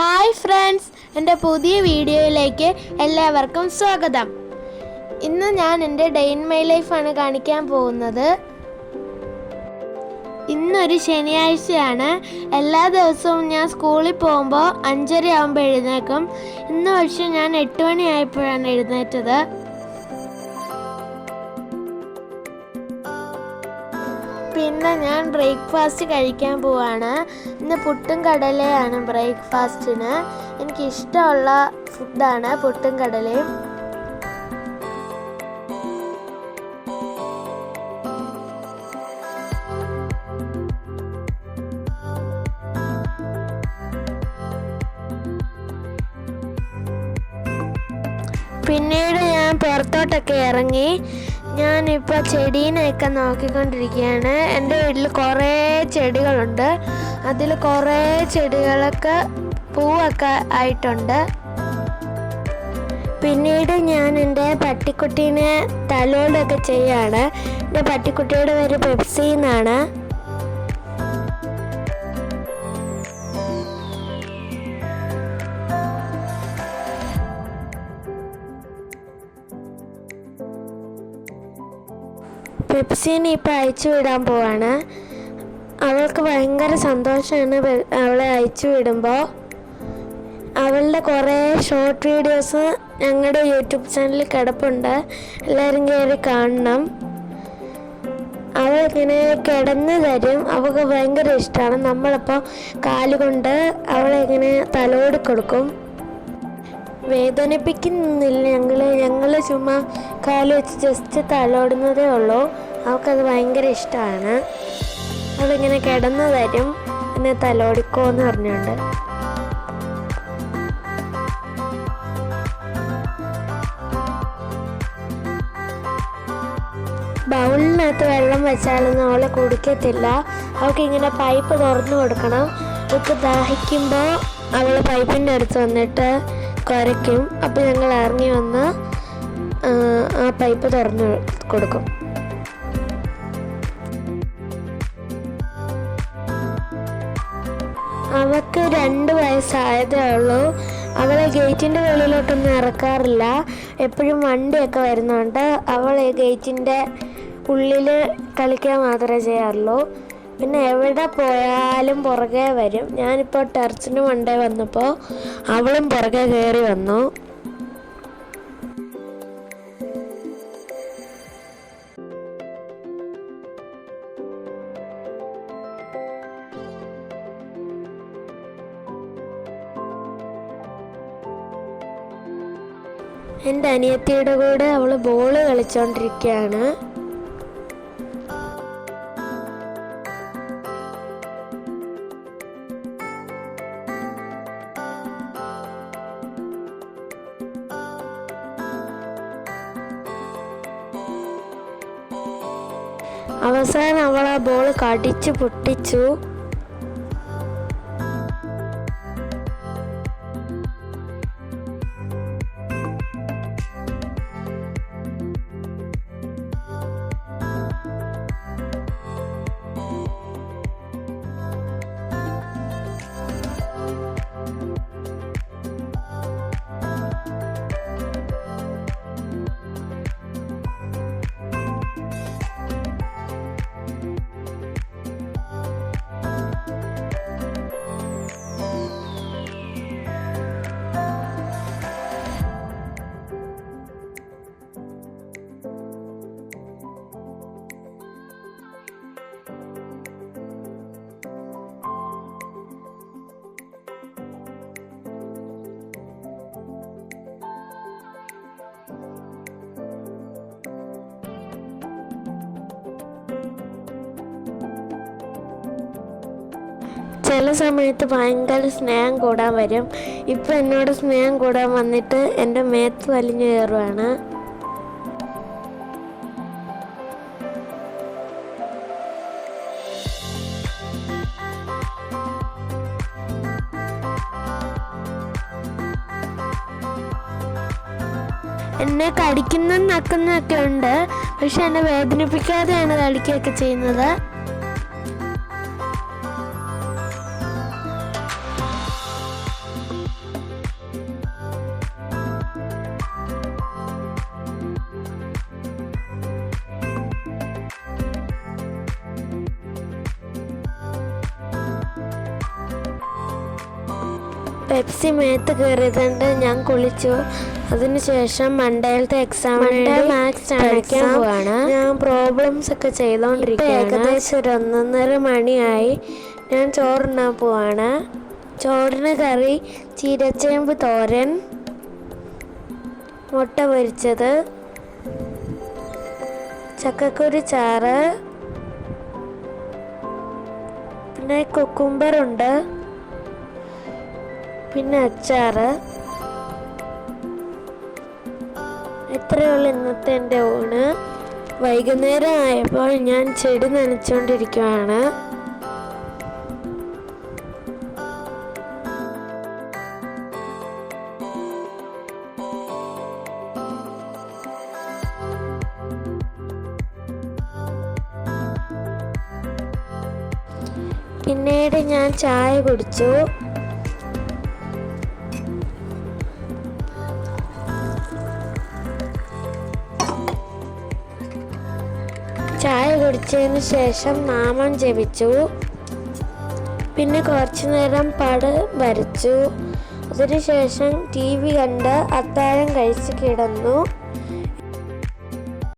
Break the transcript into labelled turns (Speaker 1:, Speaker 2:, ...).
Speaker 1: Hi friends, എൻ്റെ പുതിയ വീഡിയോയിലേക്ക് എല്ലാവർക്കും സ്വാഗതം. ഇന്ന് ഞാൻ എൻ്റെ ഡേ ഇൻ മൈ ലൈഫാണ് കാണിക്കാൻ പോകുന്നത്. ഇന്നൊരു ശനിയാഴ്ചയാണ്. എല്ലാ ദിവസവും ഞാൻ സ്കൂളിൽ പോകുമ്പോൾ 5:30 ആകുമ്പോൾ എഴുന്നേക്കും. ഇന്ന് പക്ഷേ ഞാൻ 8 മണിയായപ്പോഴാണ് എഴുന്നേറ്റത്. പിന്നെ ഞാൻ ബ്രേക്ക്ഫാസ്റ്റ് കഴിക്കാൻ പോവാണ്. ഇന്ന് പുട്ടും കടലയാണ് ബ്രേക്ക്ഫാസ്റ്റിന്. എനിക്കിഷ്ടമുള്ള ഫുഡാണ് പുട്ടും കടലയും. പിന്നീട് ഞാൻ പുറത്തോട്ടൊക്കെ ഇറങ്ങി. ഞാനിപ്പോൾ ചെടീനെയൊക്കെ നോക്കിക്കൊണ്ടിരിക്കുകയാണ്. എൻ്റെ വീട്ടിൽ കുറേ ചെടികളുണ്ട്. അതിൽ കുറേ ചെടികളൊക്കെ പൂവൊക്കെ ആയിട്ടുണ്ട്. പിന്നീട് ഞാൻ എൻ്റെ പട്ടിക്കുട്ടീനെ തലോടൊക്കെ ചെയ്യാണ്. എൻ്റെ പട്ടിക്കുട്ടിയുടെ പേര് പെപ്സി എന്നാണ്. പെപ്സിനെ ഇപ്പോൾ അയച്ചു വിടാൻ പോവാണ്. അവൾക്ക് ഭയങ്കര സന്തോഷമാണ് അവളെ അയച്ചു വിടുമ്പോൾ. അവളുടെ കുറേ ഷോർട്ട് വീഡിയോസ് ഞങ്ങളുടെ യൂട്യൂബ് ചാനലിൽ കിടപ്പുണ്ട്, എല്ലാവരും കയറി കാണണം. അവളിങ്ങനെ കിടന്ന് തരും. അവൾക്ക് ഭയങ്കര ഇഷ്ടമാണ്. നമ്മളപ്പോൾ കാലുകൊണ്ട് അവളെ ഇങ്ങനെ തലോടി കൊടുക്കും. വേദനിപ്പിക്കുന്നില്ല. ഞങ്ങൾ ചുമ്മാ കാല് വെച്ച് ജസ്റ്റ് തലോടുന്നതേ ഉള്ളൂ. അവൾക്കത് ഭയങ്കര ഇഷ്ടമാണ്. അവളിങ്ങനെ കിടന്നു തരും, എന്നെ തലോടിക്കോ എന്ന് പറഞ്ഞുകൊണ്ട്. ബൗളിനകത്ത് വെള്ളം വെച്ചാലൊന്നും അവൾ കുടിക്കത്തില്ല. അവൾക്കിങ്ങനെ പൈപ്പ് തുറന്നു കൊടുക്കണം. അവൾക്ക് ദാഹിക്കുമ്പോൾ അവൾ പൈപ്പിൻ്റെ അടുത്ത് വന്നിട്ട് കുരയ്ക്കും. അപ്പോൾ ഞങ്ങൾ ഇറങ്ങി വന്ന് ആ പൈപ്പ് തുറന്നു കൊടുക്കും. അവൾക്ക് 2 വയസ്സായതേ ഉള്ളൂ. അവളെ ഗേറ്റിൻ്റെ വെളിയിലോട്ടൊന്നും ഇറക്കാറില്ല. എപ്പോഴും വണ്ടിയൊക്കെ വരുന്നുണ്ട്. അവൾ ഗേറ്റിൻ്റെ ഉള്ളിൽ കളിക്കാൻ മാത്രമേ ചെയ്യാറുള്ളൂ. പിന്നെ എവിടെ പോയാലും പുറകെ വരും. ഞാനിപ്പോൾ ടെറസിന് മണ്ടേ വന്നപ്പോൾ അവളും പുറകെ കയറി വന്നു. എൻ്റെ അനിയത്തിയുടെ കൂടെ അവൾ ബോള് കളിച്ചുകൊണ്ടിരിക്കുകയാണ്. അവസാനം അവൾ ആ ബോൾ കടിച്ചു പൊട്ടിച്ചു. ചില സമയത്ത് ഭയങ്കര സ്നേഹം കൂടാൻ വരും. ഇപ്പം എന്നോട് സ്നേഹം കൂടാൻ വന്നിട്ട് എൻ്റെ മേത്ത് വലിഞ്ഞു കയറുവാണ്. എന്നെ കടിക്കുന്ന നക്കുന്നൊക്കെ ഉണ്ട്, പക്ഷെ എന്നെ വേദനിപ്പിക്കാതെയാണ് കളിക്കുകയൊക്കെ ചെയ്യുന്നത്. പെപ്സി മേത്ത് കയറിയതുകൊണ്ട് ഞാൻ കുളിച്ചു. അതിനുശേഷം മൺഡേയിലത്തെ എക്സാമിന് മാത്സ് പഠിക്കാൻ പോവാണ്. ഞാൻ പ്രോബ്ലംസ് ഒക്കെ ചെയ്തുകൊണ്ടിരിക്കുകയാണ്. ഏകദേശം ഒരു 1:30 മണിയായി. ഞാൻ ചോറുണ്ണാൻ പോവാണ്. ചോറിന് കറി ചീരച്ചേമ്പ് തോരൻ, മുട്ട പൊരിച്ചത്, ചക്കക്കുരു ചാറ്, പിന്നെ കുക്കുംബറുണ്ട്, പിന്നെ അച്ചാറ്. ഇത്രയുള്ള ഇന്നത്തെ എൻ്റെ ഊണ്. വൈകുന്നേരം ആയപ്പോൾ ഞാൻ ചെടി നനച്ചുകൊണ്ടിരിക്കുകയാണ്. പിന്നീട് ഞാൻ ചായ കുടിച്ചു. ചായ കുടിച്ചതിന് ശേഷം നാമം ജപിച്ചു. പിന്നെ കുറച്ചു നേരം പടം വരച്ചു. അതിനുശേഷം TV കണ്ട് അത്താഴം കഴിച്ച് കിടന്നു.